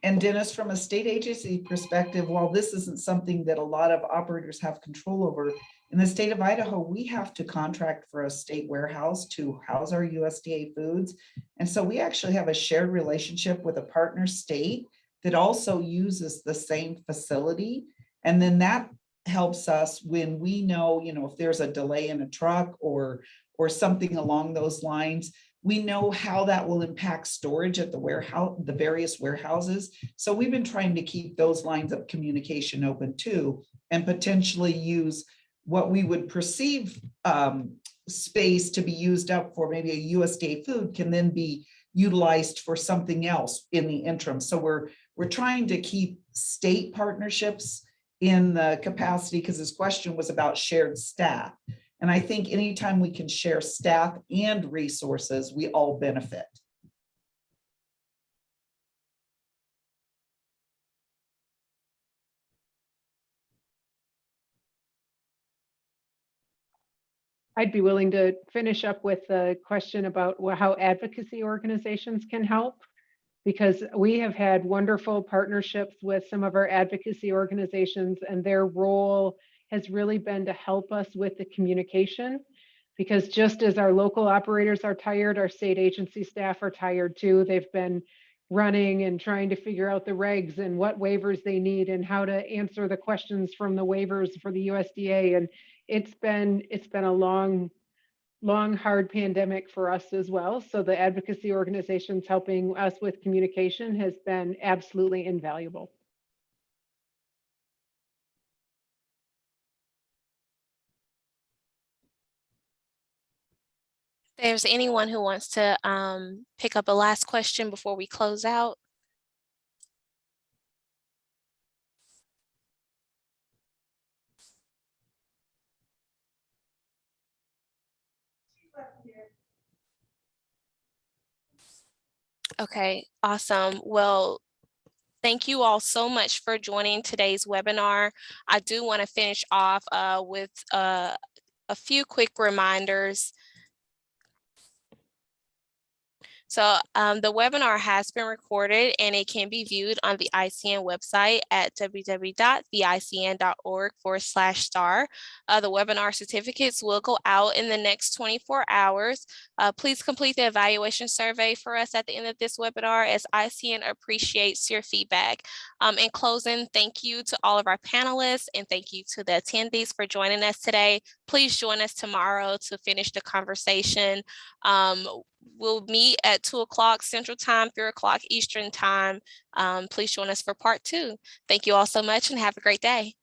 Speaker 6: And Dennis, from a state agency perspective, while this isn't something that a lot of operators have control over, in the state of Idaho, we have to contract for a state warehouse to house our USDA foods. And so we actually have a shared relationship with a partner state that also uses the same facility. And then that helps us when we know, if there's a delay in a truck or something along those lines, we know how that will impact storage at the warehouse, the various warehouses. So we've been trying to keep those lines of communication open too, and potentially use what we would perceive space to be used up for maybe a USDA food can then be utilized for something else in the interim. So we're trying to keep state partnerships in the capacity, because this question was about shared staff. And I think anytime we can share staff and resources, we all benefit.
Speaker 5: I'd be willing to finish up with a question about how advocacy organizations can help. because we have had wonderful partnerships with some of our advocacy organizations, and their role has really been to help us with the communication. Because just as our local operators are tired, our state agency staff are tired too. They've been running and trying to figure out the regs and what waivers they need and how to answer the questions from the waivers for the USDA. And it's been a long, hard pandemic for us as well. So the advocacy organizations helping us with communication has been absolutely invaluable.
Speaker 1: If there's anyone who wants to pick up a last question before we close out. Okay, awesome. Well, thank you all so much for joining today's webinar. I do want to finish off with a few quick reminders. So the webinar has been recorded and it can be viewed on the ICN website at www.theicn.org/star. The webinar certificates will go out in the next 24 hours. Please complete the evaluation survey for us at the end of this webinar, as ICN appreciates your feedback. In closing, thank you to all of our panelists and thank you to the attendees for joining us today. Please join us tomorrow to finish the conversation. We'll meet at 2 o'clock Central Time, 3 o'clock Eastern Time. Please join us for part 2. Thank you all so much and have a great day.